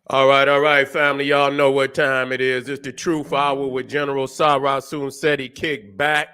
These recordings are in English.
All right, family. Y'all know what time it is. It's the Truth Hour with General Sarasun Seti. Kick back.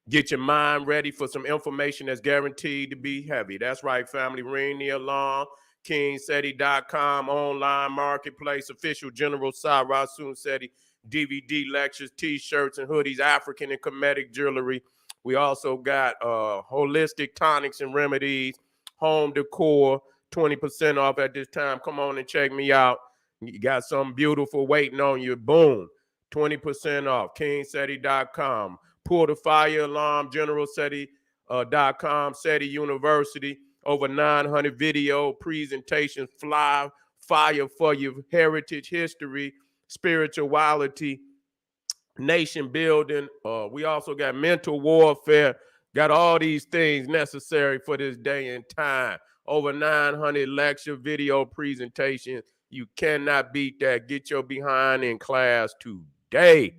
Get your mind ready for some information that's guaranteed to be heavy. That's right, family. Ring the alarm. KingSeti.com, online marketplace, official General Sarasun Seti, DVD lectures, t-shirts, and hoodies, African and Kemetic jewelry. We also got holistic tonics and remedies, home decor, 20% off at this time. Come on and check me out. You got something beautiful waiting on you. Boom. 20% off. KingSeti.com. Pull the fire alarm. GeneralSeti.com. SETI University. Over 900 video presentations. Fly fire for your heritage, history, spirituality, nation building. We also got mental warfare. Got all these things necessary for this day and time. Over 900 lecture video presentations. You cannot beat that. Get your behind in class today.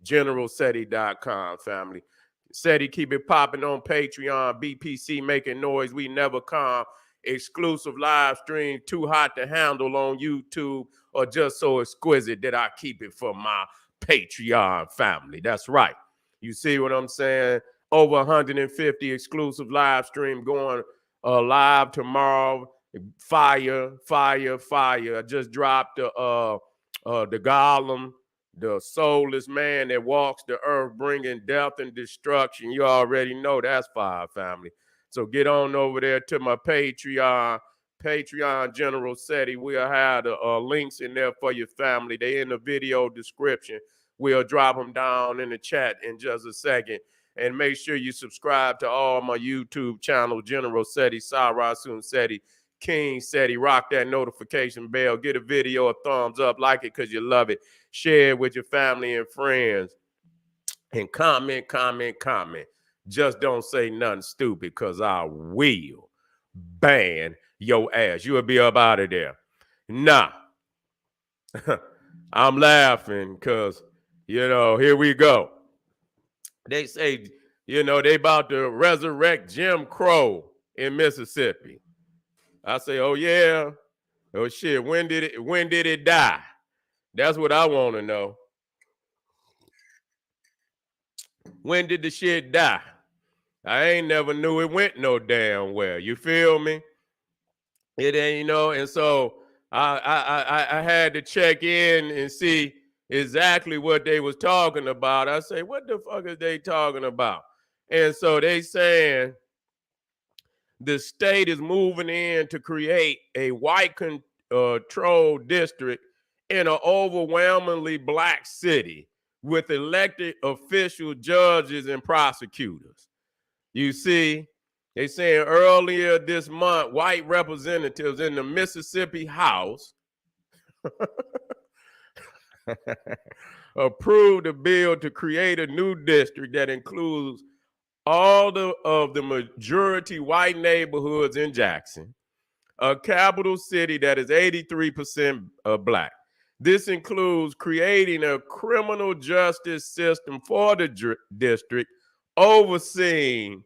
GeneralSeti.com, family. SETI, keep it popping on Patreon. BPC making noise. We never come. Exclusive live stream. Too hot to handle on YouTube, or just so exquisite that I keep it for my Patreon family. That's right. You see what I'm saying? Over 150 exclusive live stream going live tomorrow. Fire. I just dropped the Golem, the soulless man that walks the earth, bringing death and destruction. You already know that's fire, family. So get on over there to my Patreon General SETI. We'll have the links in there for your family. They in the video description. We'll drop them down in the chat in just a second. And make sure you subscribe to all my YouTube channel, General SETI, Sarasun Seti, King SETI. Rock that notification bell. Get a video a thumbs up. Like it because you love it. Share it with your family and friends. And comment. Just don't say nothing stupid, because I will ban your ass. You'll be up out of there. Nah. I'm laughing because, here we go. They say, they about to resurrect Jim Crow in Mississippi. I say, oh yeah. Oh shit, when did it die? That's what I want to know. When did the shit die? I ain't never knew it went no damn well. You feel me? It ain't, and so I had to check in and see exactly what they was talking about. I say, what the fuck is they talking about? And so they saying the state is moving in to create a white controlled district in an overwhelmingly black city with elected official judges and prosecutors. You see, they saying earlier this month, white representatives in the Mississippi House approved a bill to create a new district that includes all of the majority white neighborhoods in Jackson, a capital city that is 83% black. This includes creating a criminal justice system for the district, overseen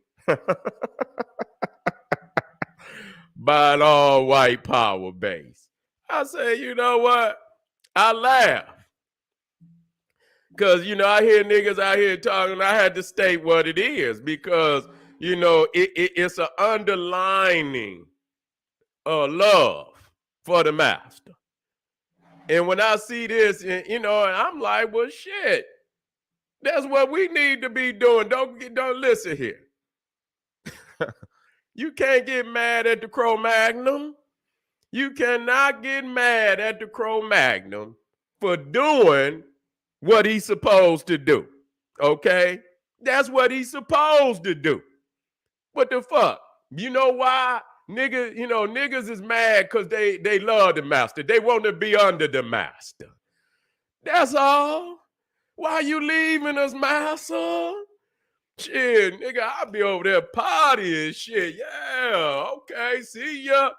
by an all-white power base. I say, you know what? I laugh. Because, I hear niggas out here talking. I had to state what it is because, it's an underlining love for the master. And when I see this, and I'm like, well, shit, that's what we need to be doing. Don't listen here. You can't get mad at the Cro-Magnon. You cannot get mad at the Cro-Magnon for doing what he's supposed to do. Okay? That's what he's supposed to do. What the fuck? You know why? Niggas is mad because they love the master. They want to be under the master. That's all. Why you leaving us, master? Shit, nigga, I'll be over there partying shit. Yeah, okay, see ya.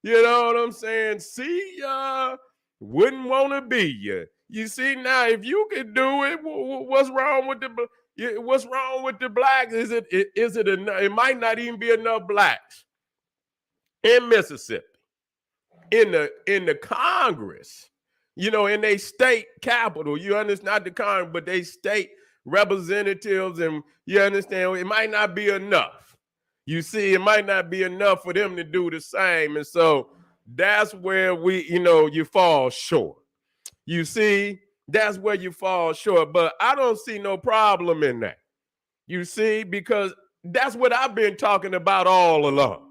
You know what I'm saying? See ya. Wouldn't want to be ya. You see, now if you can do it, what's wrong with the blacks? It might not even be enough blacks in Mississippi. in the Congress, you know, in their state capital, you understand, not the Congress, but they state representatives, and you understand, it might not be enough. You see, it might not be enough for them to do the same. And so that's where you fall short. You see, that's where you fall short. But I don't see no problem in that. You see, because that's what I've been talking about all along.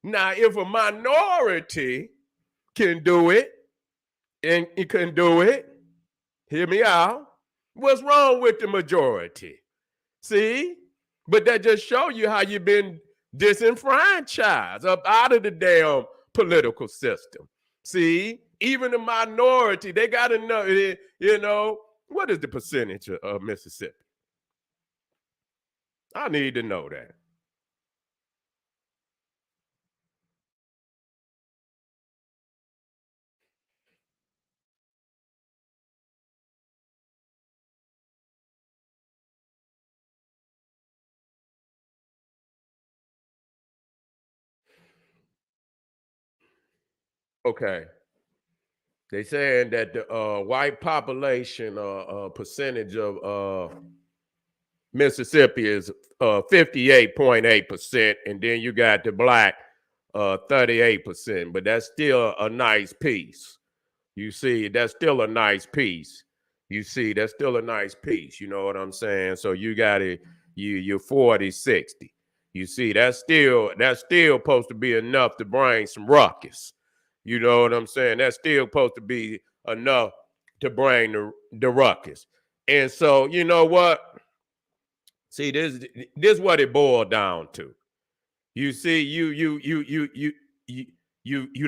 Now, if a minority can do it, and it can do it, hear me out, what's wrong with the majority? See? But that just show you how you've been disenfranchised up out of the damn political system. See? Even the minority, they got to know, you know, what is the percentage of Mississippi? I need to know that. Okay. They saying that the white population percentage of Mississippi is 58.8%, and then you got the black 38%, but that's still a nice piece. You see, that's still a nice piece. You see, that's still a nice piece. You know what I'm saying? So you got it, you're 40-60. You see, that's still supposed to be enough to bring some ruckus. You know what I'm saying? That's still supposed to be enough to bring the ruckus. And so, you know what? See, this is what it boiled down to. You see, you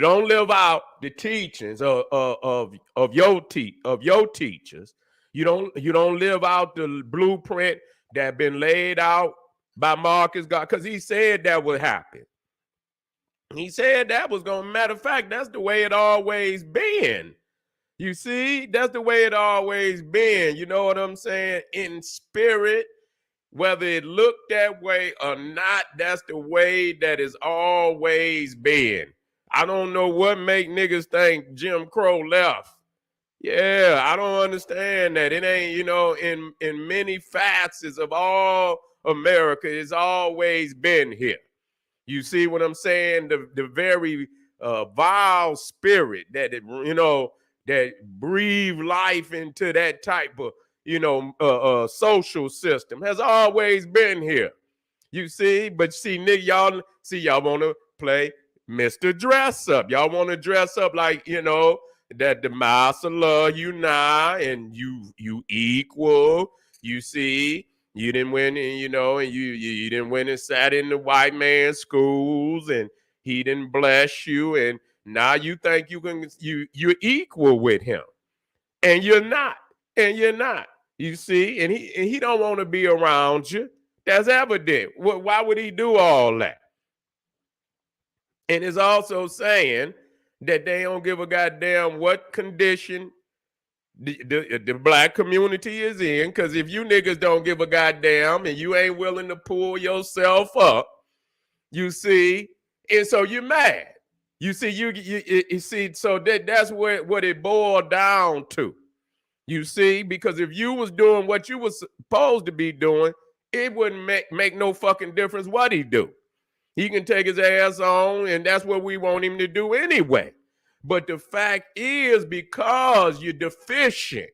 don't live out the teachings of your teachers. You don't live out the blueprint that been laid out by Marcus Garvey, because he said that would happen. He said that was going to, matter of fact, that's the way it always been. You see, that's the way it always been. You know what I'm saying? In spirit, whether it looked that way or not, that's the way that it's always been. I don't know what make niggas think Jim Crow left. Yeah, I don't understand that. It ain't, you know, in many facets of all America, it's always been here. You see what I'm saying? The very vile spirit that that breathe life into that type of social system has always been here. You see, but see, nigga, y'all want to play Mr. Dress Up. Y'all want to dress up like, that the master love you now and you equal. You see, you didn't win, and you didn't win and sat in the white man's schools, and he didn't bless you, and now you think you're equal with him, and you're not, You see, and he don't want to be around you. That's evident. Why would he do all that? And it's also saying that they don't give a goddamn what condition the black community is in, because if you niggas don't give a goddamn and you ain't willing to pull yourself up, you see, and so you're mad. You see, you see, so that's what it boiled down to. You see, because if you was doing what you was supposed to be doing, it wouldn't make no fucking difference what he do. He can take his ass on, and that's what we want him to do anyway. But the fact is, because you're deficient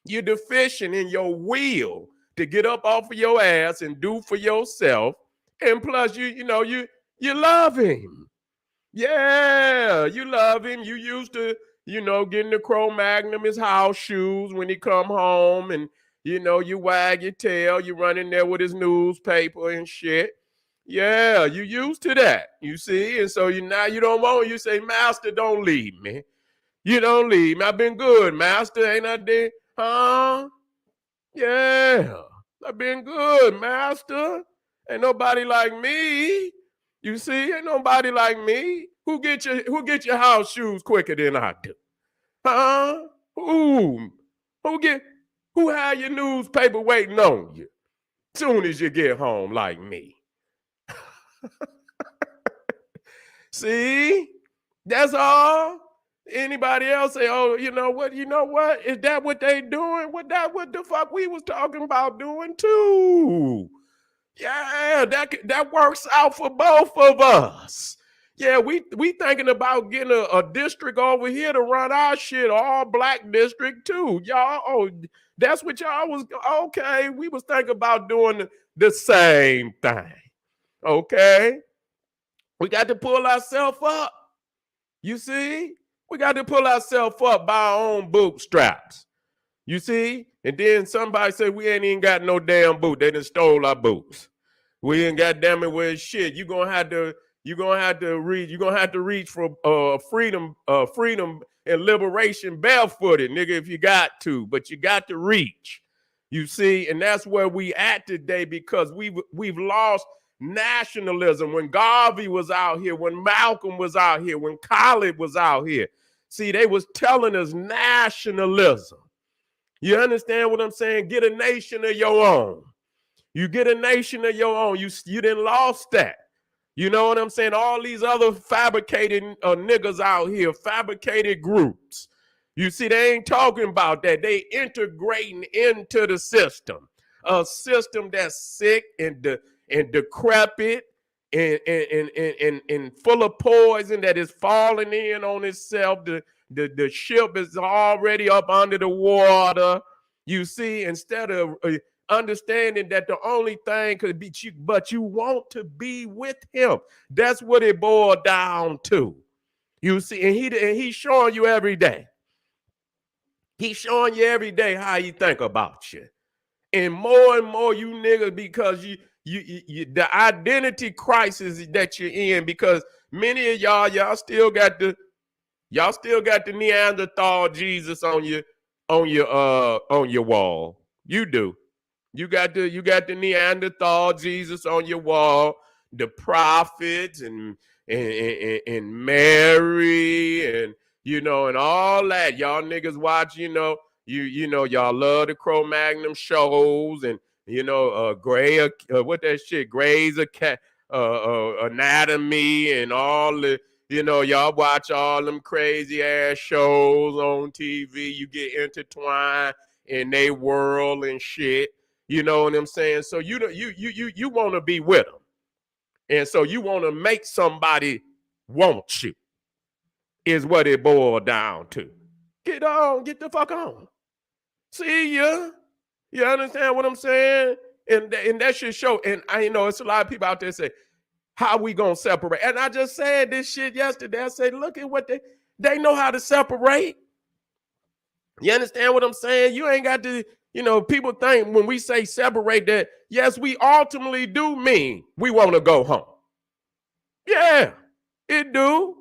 in your will to get up off of your ass and do for yourself, and plus you love him. Yeah, you love him. You used to, getting the Cro-Magnon, his house shoes when he come home, and you wag your tail, you run in there with his newspaper and shit. Yeah, you used to that, you see, and so now you don't want, you say, Master, don't leave me. You don't leave me. I've been good, Master, ain't I there? Huh? Yeah, I've been good, Master. Ain't nobody like me. You see, ain't nobody like me. Who get your house shoes quicker than I do? Huh? Who had your newspaper waiting on you soon as you get home like me? See? That's all. Anybody else say, oh, you know what? Is that what they doing? What the fuck we was talking about doing too? Yeah, that works out for both of us. Yeah, we thinking about getting a district over here to run our shit, all black district too. Y'all, oh, that's what y'all was okay. We was thinking about doing the same thing. Okay. We got to pull ourselves up. You see? We got to pull ourselves up by our own bootstraps. You see? And then somebody say we ain't even got no damn boot. They done stole our boots. We ain't got damn it with shit. You're gonna have to reach for freedom and liberation barefooted, nigga, if you got to, but you got to reach. You see, and that's where we at today, because we've lost nationalism. When Garvey was out here, when Malcolm was out here, when Khaled was out here, see, they was telling us nationalism. You understand what I'm saying? Get a nation of your own. You get a nation of your own. You didn't lost that. You know what I'm saying? All these other fabricated niggas out here, fabricated groups. You see, they ain't talking about that. They integrating into the system. A system that's sick and decrepit and full of poison that is falling in on itself. The ship is already up under the water. You see, instead of understanding that the only thing could be you, but you want to be with him. That's what it boiled down to. You see, and he's showing you every day. He's showing you every day how he think about you. And more you niggas, because you the identity crisis that you're in, because many of y'all still got the Neanderthal Jesus on your wall. You do. You got the Neanderthal Jesus on your wall, the prophets and Mary and and all that. Y'all niggas watch, y'all love the Cro-Magnon shows and Grey what that shit, Grey's Anatomy and all the y'all watch all them crazy ass shows on TV. You get intertwined in their world and shit. You know what I'm saying? So you want to be with them. And so you want to make somebody want you, is what it boiled down to. Get the fuck on. See ya. You understand what I'm saying? And that should show. And I know it's a lot of people out there say, how we gonna separate? And I just said this shit yesterday. I said, look at what they know how to separate. You understand what I'm saying? You ain't got to, people think when we say separate that, yes, we ultimately do mean we want to go home. Yeah, it do.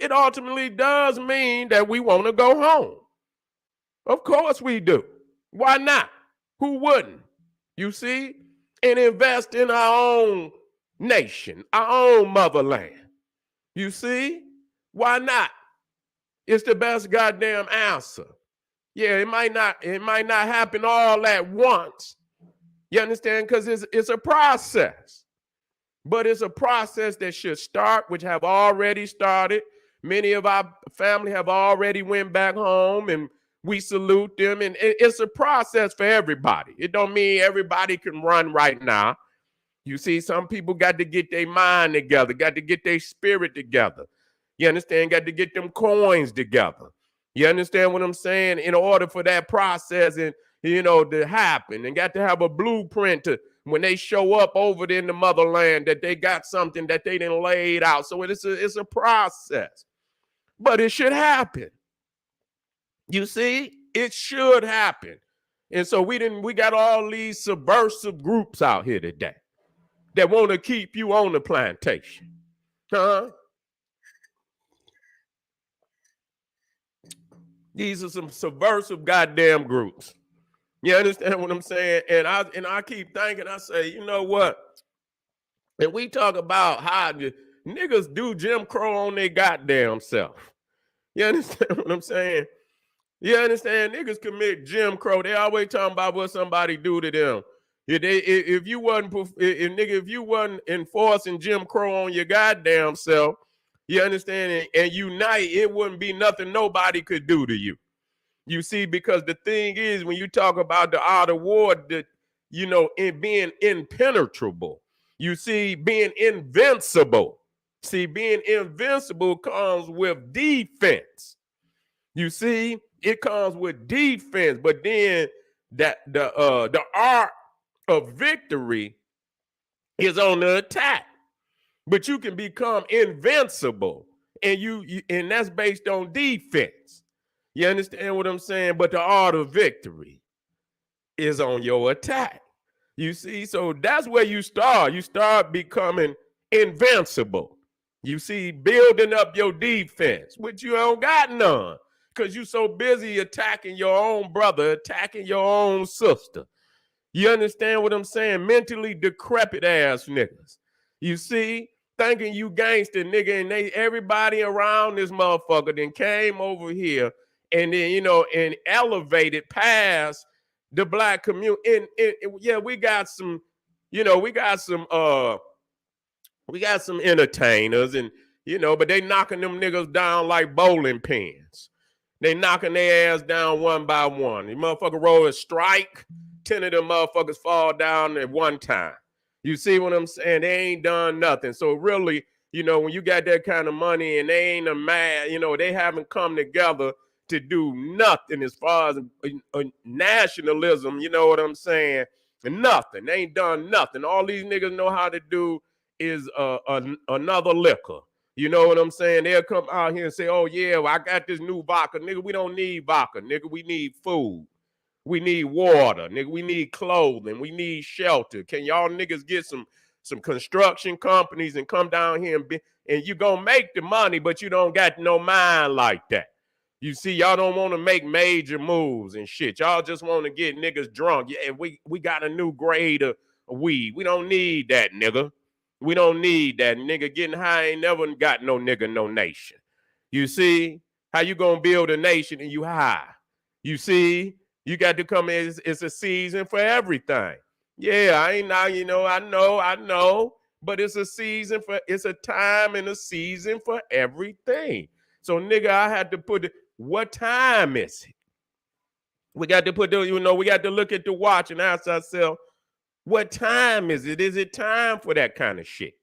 It ultimately does mean that we want to go home. Of course we do. Why not? Who wouldn't? You see? And invest in our own nation, our own motherland. You see? Why not? It's the best goddamn answer. Yeah, it might not happen all at once. You understand? Because it's a process. But it's a process that should start, which have already started. Many of our family have already went back home, and we salute them. And it's a process for everybody. It don't mean everybody can run right now. You see, some people got to get their mind together, got to get their spirit together. You understand? Got to get them coins together. You understand what I'm saying? In order for that process and to happen, and got to have a blueprint to when they show up over there in the motherland that they got something that they didn't laid out. So it's a process, but it should happen. You see, it should happen. And so we got all these subversive groups out here today that want to keep you on the plantation. Huh? These are some subversive goddamn groups. You understand what I'm saying? And I keep thinking, I say, you know what? And we talk about how niggas do Jim Crow on their goddamn self. You understand what I'm saying? You understand? Niggas commit Jim Crow. They always talking about what somebody do to them. If you wasn't enforcing Jim Crow on your goddamn self, You understand? And unite, it wouldn't be nothing nobody could do to you. You see, because the thing is, when you talk about the art of war, in being impenetrable, you see, being invincible. See, being invincible comes with defense. You see, it comes with defense, but then the art of victory is on the attack. But you can become invincible, and and that's based on defense. You understand what I'm saying? But the art of victory is on your attack. You see, so that's where you start. You start becoming invincible. You see, building up your defense, which you don't got none, because you're so busy attacking your own brother, attacking your own sister. You understand what I'm saying? Mentally decrepit ass niggas. You see, thinking you gangster nigga, and everybody around this motherfucker then came over here and then, and elevated past the black community. And yeah, we got some, we got some entertainers, and but they knocking them niggas down like bowling pins. They knocking their ass down one by one. The motherfucker roll a strike, 10 of them motherfuckers fall down at one time. You see what I'm saying? They ain't done nothing. So really, when you got that kind of money and they ain't they haven't come together to do nothing as far as nationalism, you know what I'm saying? Nothing. They ain't done nothing. All these niggas know how to do is another liquor. You know what I'm saying? They'll come out here and say, oh, yeah, well, I got this new vodka. Nigga, we don't need vodka. Nigga, we need food. We need water. Nigga, we need clothing. We need shelter. Can y'all niggas get some construction companies and come down here and you gonna make the money, but you don't got no mind like that. You see, y'all don't want to make major moves and shit. Y'all just want to get niggas drunk. Yeah, we got a new grade of weed. We don't need that, nigga. We don't need that. Nigga getting high ain't never got no nigga, no nation. You see? How you gonna build a nation and you high? You see? You got to come in. It's a season for everything. Yeah, I ain't now, I know. But it's a time and a season for everything. So, nigga, I had to put what time is it? We got to we got to look at the watch and ask ourselves, what time is it? Is it time for that kind of shit?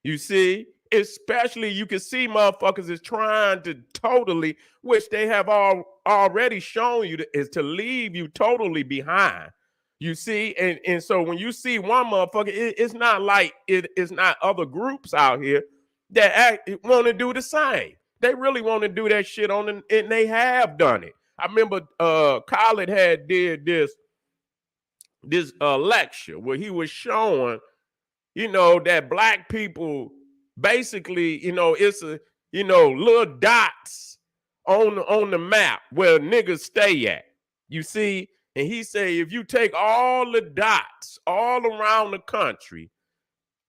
You see, especially you can see motherfuckers is trying to totally, which they have already shown you is to leave you totally behind. You see, and so when you see one motherfucker, it's not like it's not other groups out here that want to do the same. They really want to do that shit and they have done it. I remember Khaled did this lecture where he was showing, that black people basically, it's a, little dots on the map where niggas stay at. You see, and he say if you take all the dots all around the country,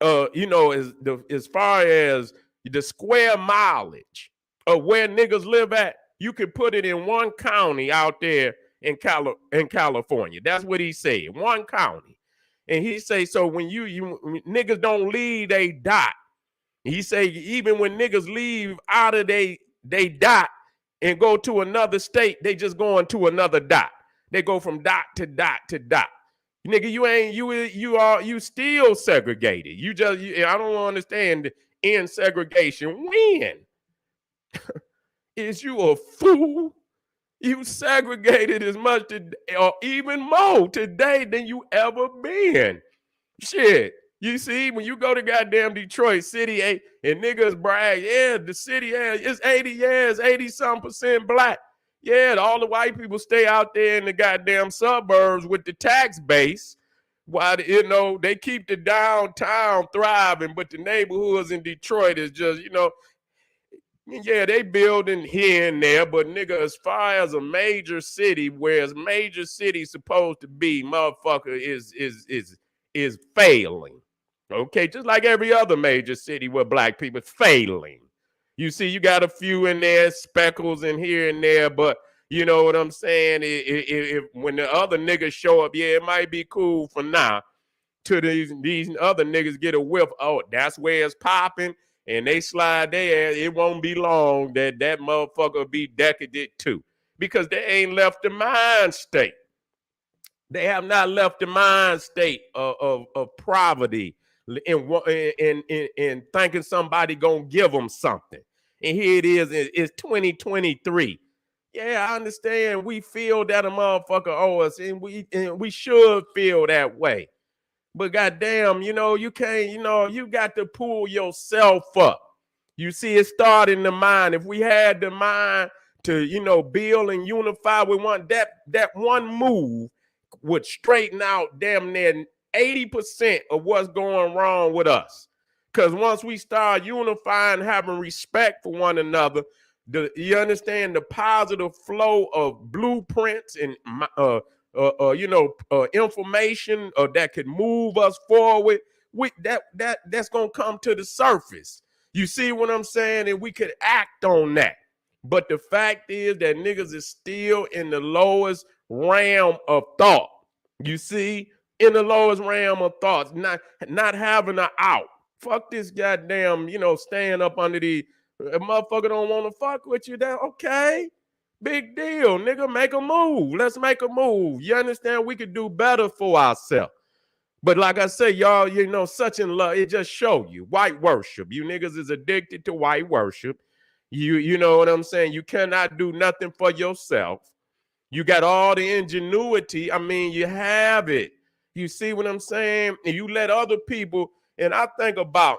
as far as the square mileage of where niggas live at, you can put it in one county out there in California. That's what he said, one county. And he say, so when you niggas don't leave they dot, he say even when niggas leave out of they dot and go to another state, they just going to another dot. They go from dot to dot to dot. Nigga, you still segregated. I don't understand in segregation. When? Is you a fool? You segregated as much or even more today than you ever been. Shit. You see, when you go to goddamn Detroit City, and niggas brag, yeah, the city it's 80% black. Yeah, all the white people stay out there in the goddamn suburbs with the tax base, while they keep the downtown thriving, but the neighborhoods in Detroit is just, yeah, they building here and there, but nigga, as far as a major city, whereas major city supposed to be, motherfucker is failing. Okay, just like every other major city where black people failing. You see, you got a few in there, speckles in here and there, but you know what I'm saying? If when the other niggas show up, yeah, it might be cool for now. Till these other niggas get a whiff. Oh, that's where it's popping. and they slide their ass, it won't be long that that motherfucker will be decadent too, because they ain't left the mind state. They have not left the mind state of poverty and thinking somebody gonna give them something. And here it is, it's 2023. Yeah, I understand. We feel that a motherfucker owe us, and we should feel that way. But goddamn, you can't, you got to pull yourself up. You see, it started in the mind. If we had the mind to, build and unify, we want that one move would straighten out damn near 80% of what's going wrong with us. Because once we start unifying, having respect for one another, you understand the positive flow of blueprints and information that could move us forward. That's gonna come to the surface. You see what I'm saying? And we could act on that. But the fact is that niggas is still in the lowest realm of thought. You see, in the lowest realm of thoughts, not having an out. Fuck this goddamn, staying up under the motherfucker don't want to fuck with you. That okay? Big deal, nigga. Make a move. Let's make a move. You understand? We could do better for ourselves. But like I say, y'all, such in love, it just show you white worship. You niggas is addicted to white worship. You know what I'm saying? You cannot do nothing for yourself. You got all the ingenuity. I mean, you have it. You see what I'm saying? And you let other people, and I think about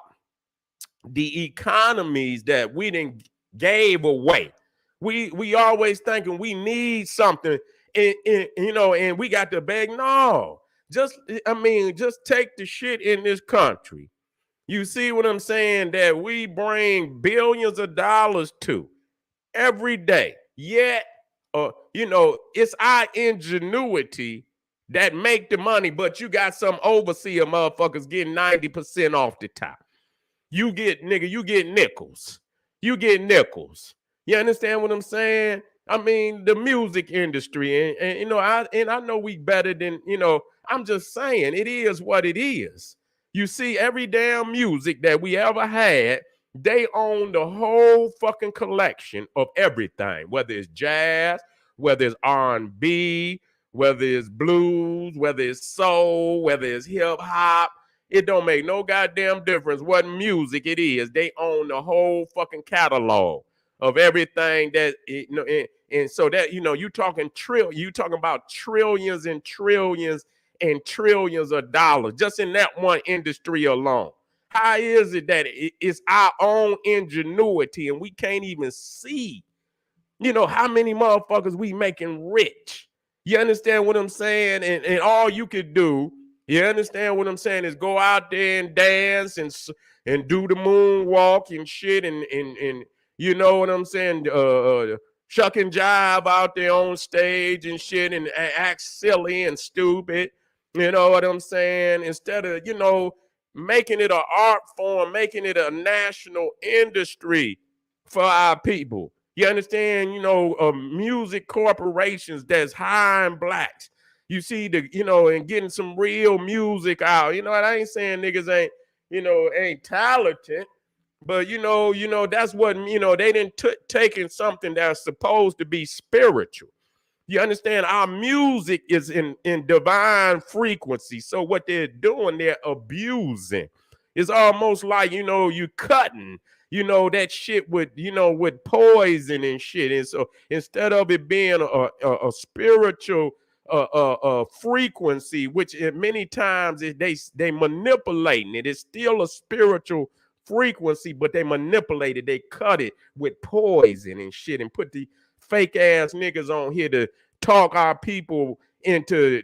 the economies that we didn't gave away. We always thinking we need something, and we got to beg. No, just take the shit in this country. You see what I'm saying? That we bring billions of dollars to every day. Yet, it's our ingenuity that make the money, but you got some overseer motherfuckers getting 90% off the top. You get nickels. You get nickels. You understand what I'm saying? I mean, the music industry, and I know we better than, I'm just saying it is what it is. You see, every damn music that we ever had, they own the whole fucking collection of everything, whether it's jazz, whether it's R&B, whether it's blues, whether it's soul, whether it's hip hop. It don't make no goddamn difference what music it is. They own the whole fucking catalog of everything that, and so that, you talking about trillions and trillions and trillions of dollars just in that one industry alone. How is it that it's our own ingenuity and we can't even see, how many motherfuckers we making rich? You understand what I'm saying? And all you could do, you understand what I'm saying, is go out there and dance and do the moonwalk and shit and you know what I'm saying, shuck and jive out there on stage and shit and act silly and stupid. You know what I'm saying? Instead of, making it an art form, making it a national industry for our people. You understand? Music corporations that's hiring blacks. You see and getting some real music out. I ain't saying niggas ain't talented, but that's what, they didn't taking something that's supposed to be spiritual. You understand? Our music is in divine frequency. So what they're doing, they're abusing. It's almost like, you cutting, that shit with poison and shit. And so instead of it being a spiritual frequency, which many times they manipulating it. It's still a spiritual frequency, but they manipulate it. They cut it with poison and shit and put the fake ass niggas on here to talk our people into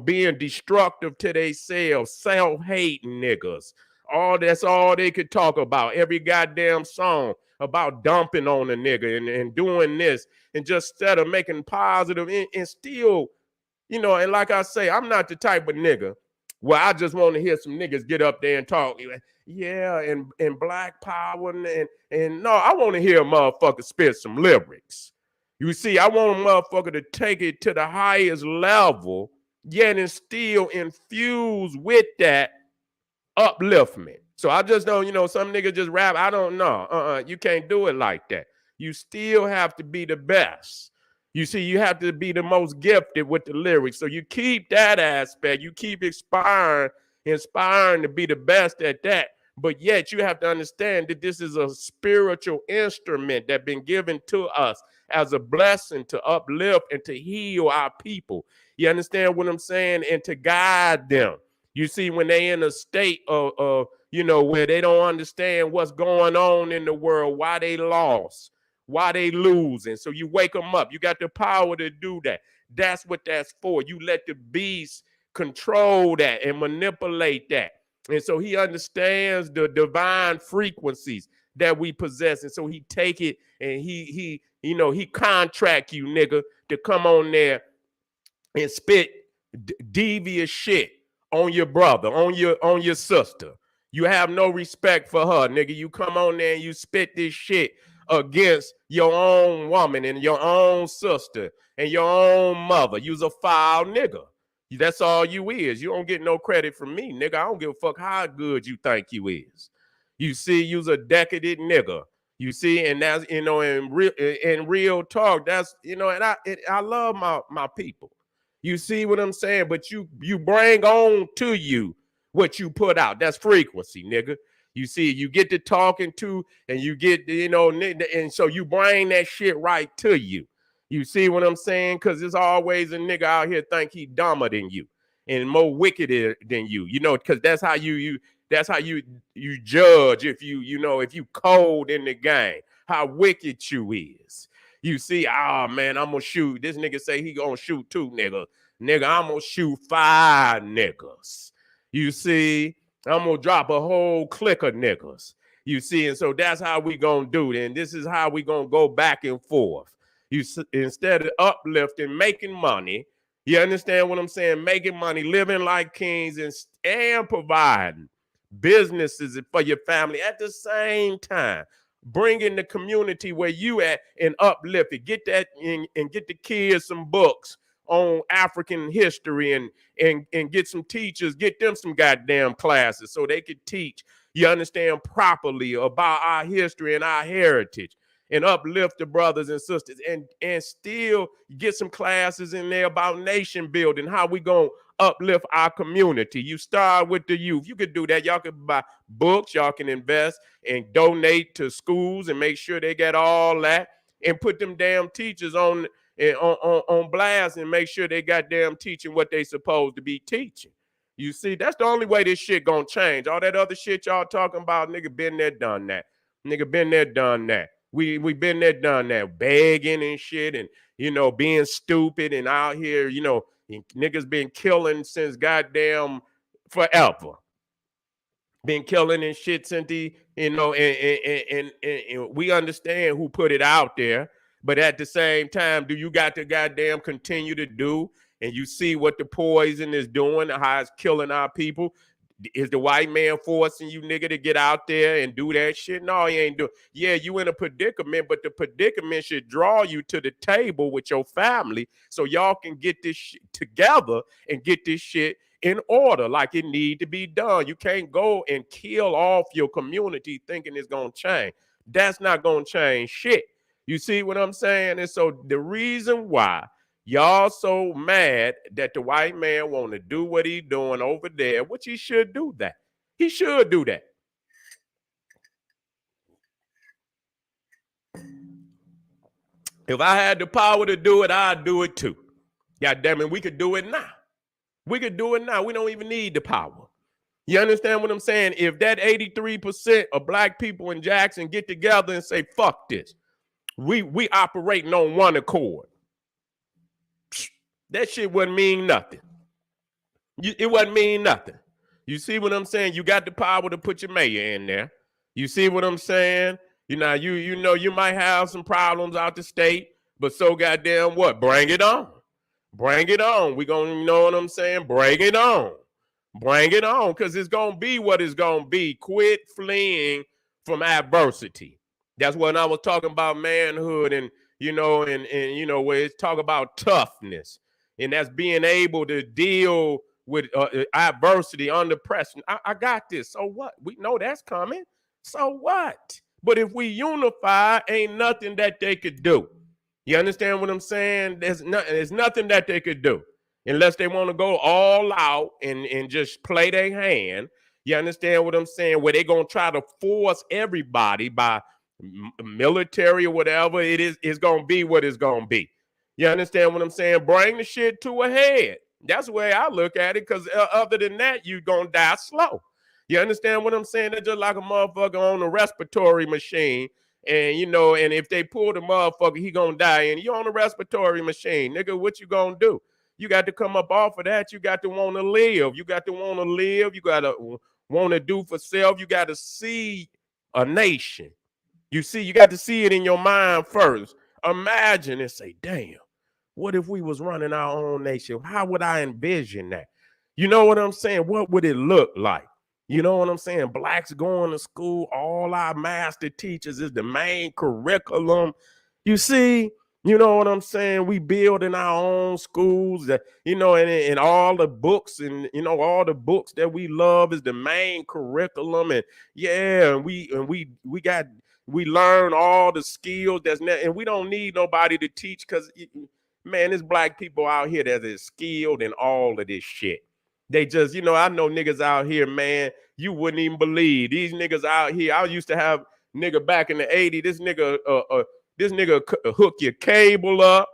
being destructive to themselves, self-hating niggas. That's all they could talk about. Every goddamn song about dumping on a nigga and doing this, and just instead of making positive and still, and like I say, I'm not the type of nigga where I just want to hear some niggas get up there and talk. Yeah, and black power and no, I want to hear a motherfucker spit some lyrics. You see, I want a motherfucker to take it to the highest level, yet and still infuse with that upliftment. So I just don't, some nigga just rap. I don't know. You can't do it like that. You still have to be the best. You see, you have to be the most gifted with the lyrics. So you keep that aspect. You keep inspiring to be the best at that. But yet you have to understand that this is a spiritual instrument that's been given to us as a blessing to uplift and to heal our people. You understand what I'm saying? And to guide them. You see, when they in a state of where they don't understand what's going on in the world, why they lost, why they losing. So you wake them up. You got the power to do that. That's what that's for. You let the beast control that and manipulate that. And so he understands the divine frequencies that we possess. And so he take it and he contract you, nigga, to come on there and spit devious shit on your brother, on your sister. You have no respect for her, nigga. You come on there and you spit this shit against your own woman and your own sister and your own mother. You's a foul nigga. That's all you is. You don't get no credit from me, nigga. I don't give a fuck how good you think you is. You see, you's a decadent nigga. You see, and that's, in real talk, that's, and I love my people. You see what I'm saying? But you bring on to you what you put out. That's frequency, nigga. You see, you get to talking to, and you get, and so you bring that shit right to you. You see what I'm saying? Because there's always a nigga out here think he dumber than you and more wicked than you. Because that's how you judge if you cold in the game, how wicked you is. You see, man, I'm gonna shoot. This nigga say he gonna shoot 2 niggas. Nigga, I'm gonna shoot 5 niggas. You see, I'm gonna drop a whole clique of niggas. You see, and so that's how we gonna do it. And this is how we gonna go back and forth. Instead of uplifting, making money, you understand what I'm saying? Making money, living like kings, and providing businesses for your family at the same time. Bringing the community where you at and uplift it. Get that in, and get the kids some books on African history and get some teachers, get them some goddamn classes so they could teach, you understand, properly about our history and our heritage, and uplift the brothers and sisters, and still get some classes in there about nation building, how we gonna uplift our community. You start with the youth. You could do that. Y'all could buy books. Y'all can invest and donate to schools and make sure they get all that, and put them damn teachers on blast and make sure they goddamn teaching what they supposed to be teaching. You see, that's the only way this shit gonna change. All that other shit y'all talking about, nigga, been there, done that. Nigga, been there, done that. We been there, done that, begging and shit, and being stupid and out here, niggas been killing since goddamn forever. Been killing and shit since and we understand who put it out there, but at the same time, do you got to goddamn continue to do? And you see what the poison is doing, how it's killing our people. Is the white man forcing you, nigga, to get out there and do that shit? No, he ain't doing. Yeah, you in a predicament, but the predicament should draw you to the table with your family so y'all can get this shit together and get this shit in order like it need to be done. You can't go and kill off your community thinking it's gonna change. That's not gonna change shit. You see what I'm saying? And so the reason why y'all so mad that the white man want to do what he doing over there, which he should do that. He should do that. If I had the power to do it, I'd do it too. God damn it, we could do it now. We could do it now. We don't even need the power. You understand what I'm saying? If that 83% of black people in Jackson get together and say, fuck this, we operating on one accord. That shit wouldn't mean nothing. It wouldn't mean nothing. You see what I'm saying? You got the power to put your mayor in there. You see what I'm saying? You might have some problems out the state, but so goddamn what? Bring it on. Bring it on. We gonna, you know what I'm saying? Bring it on. Bring it on, because it's gonna be what it's gonna be. Quit fleeing from adversity. That's when I was talking about manhood and where it's talk about toughness. And that's being able to deal with adversity, under pressure. I got this. So what? We know that's coming. So what? But if we unify, ain't nothing that they could do. You understand what I'm saying? There's nothing that they could do unless they want to go all out and just play their hand. You understand what I'm saying? Where they gonna try to force everybody by military or whatever it is, it's gonna be what it's gonna be. You understand what I'm saying? Bring the shit to a head. That's the way I look at it, because other than that, you're going to die slow. You understand what I'm saying? They're just like a motherfucker on a respiratory machine. And, you know, and if they pull the motherfucker, he going to die. And you on a respiratory machine. Nigga, what you going to do? You got to come up off of that. You got to want to live. You got to want to live. You got to want to do for self. You got to see a nation. You see, you got to see it in your mind first. Imagine and say, damn. What if we was running our own nation? How would I envision that? You know what I'm saying? What would it look like? You know what I'm saying? Blacks going to school, all our master teachers is the main curriculum. You see, you know what I'm saying? We building our own schools, that, you know, and all the books and, you know, all the books that we love is the main curriculum. And yeah, we learn all the skills and we don't need nobody to teach, because man, there's black people out here that is skilled in all of this shit. They just, you know, I know niggas out here, man, you wouldn't even believe. These niggas out here, I used to have nigga back in the 80s, this nigga hook your cable up.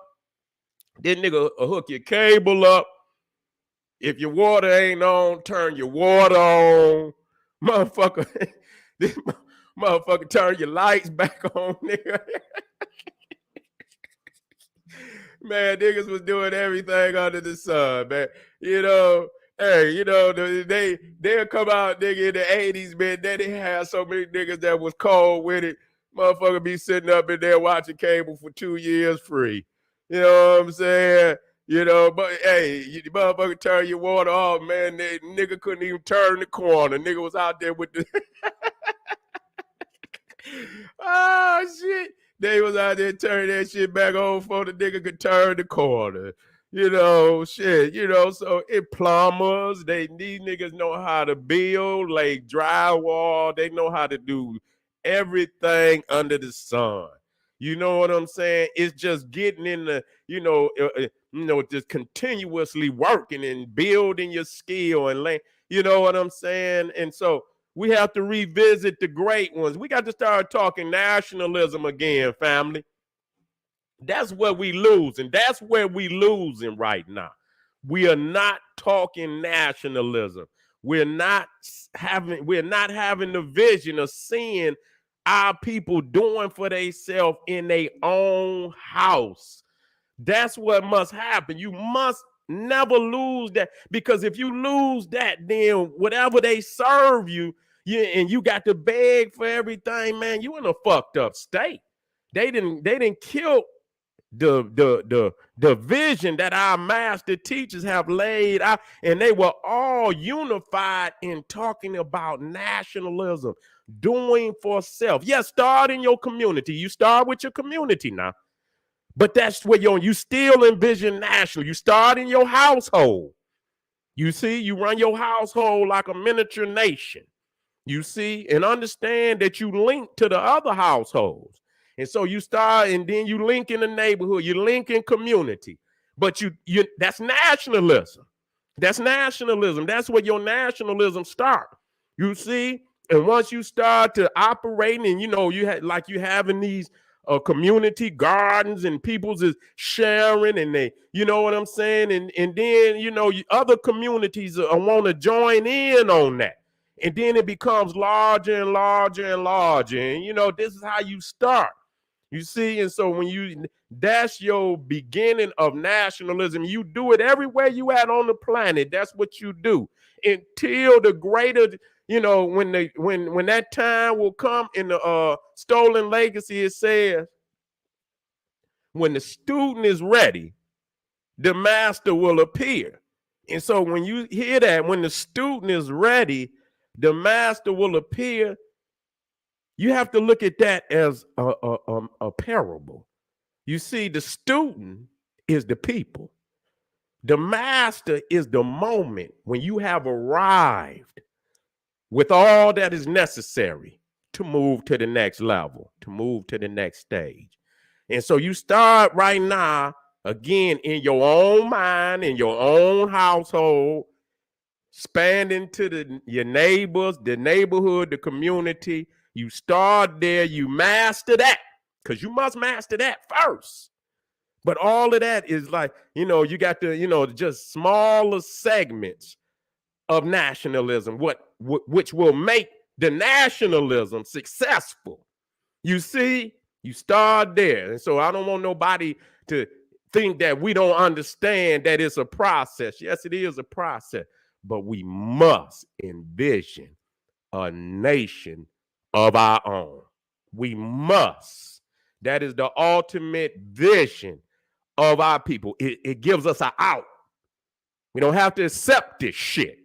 This nigga hook your cable up. If your water ain't on, turn your water on. Motherfucker, this motherfucker turn your lights back on, nigga. Man, niggas was doing everything under the sun, man. You know, hey, you know, they'll come out, nigga, in the 80s, man. Then they had so many niggas that was cold with it. Motherfucker be sitting up in there watching cable for 2 years free. You know what I'm saying? You know, but hey, you motherfucker turn your water off, man. Nigga couldn't even turn the corner. Nigga was out there with the oh shit. They was out there turning that shit back on before the nigga could turn the corner. You know, shit, you know, so plumbers, these niggas know how to build, lay drywall, they know how to do everything under the sun. You know what I'm saying? It's just getting in the, just continuously working and building your skill and you know what I'm saying? And so we have to revisit the great ones. We got to start talking nationalism again, family. That's where we losing. That's where we losing right now. We are not talking nationalism. We're not having the vision of seeing our people doing for themselves in their own house. That's what must happen. You must never lose that, because if you lose that, then whatever they serve you, and you got to beg for everything, man, you in a fucked up state. They didn't kill the vision that our master teachers have laid out, and they were all unified in talking about nationalism, doing for self. Yes, start in your community. You start with your community now. But that's where you still envision national. You start in your household. You see, you run your household like a miniature nation. You see, and understand that you link to the other households. And so you start, and then you link in the neighborhood, you link in community. But you that's nationalism. That's nationalism. That's where your nationalism start. You see, and once you start to operating, and you having these community gardens, and people's is sharing, and they, you know what I'm saying, and then other communities want to join in on that. And then it becomes larger and larger and larger. And, this is how you start. You see? And so that's your beginning of nationalism. You do it everywhere you at on the planet. That's what you do until the greater, when that time will come in the Stolen Legacy, it says, when the student is ready, the master will appear. And so when you hear that, when the student is ready, the master will appear, you have to look at that as a parable. You see, the student is the people. The master is the moment when you have arrived with all that is necessary to move to the next level, to move to the next stage. And so you start right now, again, in your own mind, in your own household, expanding to your neighbors, the neighborhood, the community. You start there, you master that, because you must master that first. But all of that is like, you got to, just smaller segments of nationalism, which will make the nationalism successful. You see, you start there. And so I don't want nobody to think that we don't understand that it's a process. Yes, it is a process, but we must envision a nation of our own. We must. That is the ultimate vision of our people. It gives us an out. We don't have to accept this shit.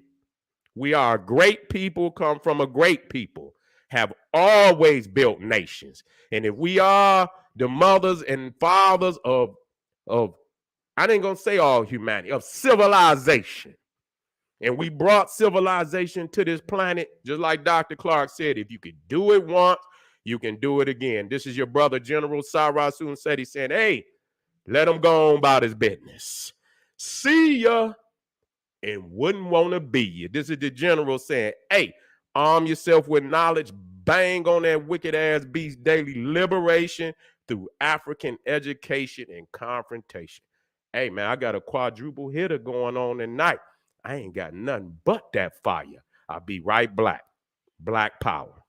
We are a great people, come from a great people, have always built nations. And if we are the mothers and fathers of I ain't gonna say all humanity, of civilization, and we brought civilization to this planet, just like Dr. Clark said, if you could do it once, you can do it again. This is your brother, General Cyrus Sunseti, saying, hey, let him go on about his business. See ya. And wouldn't want to be you. This is the general saying, hey, arm yourself with knowledge, bang on that wicked ass beast daily liberation through African education and confrontation. Hey, man, I got a quadruple hitter going on tonight. I ain't got nothing but that fire. I'll be right back. Black power.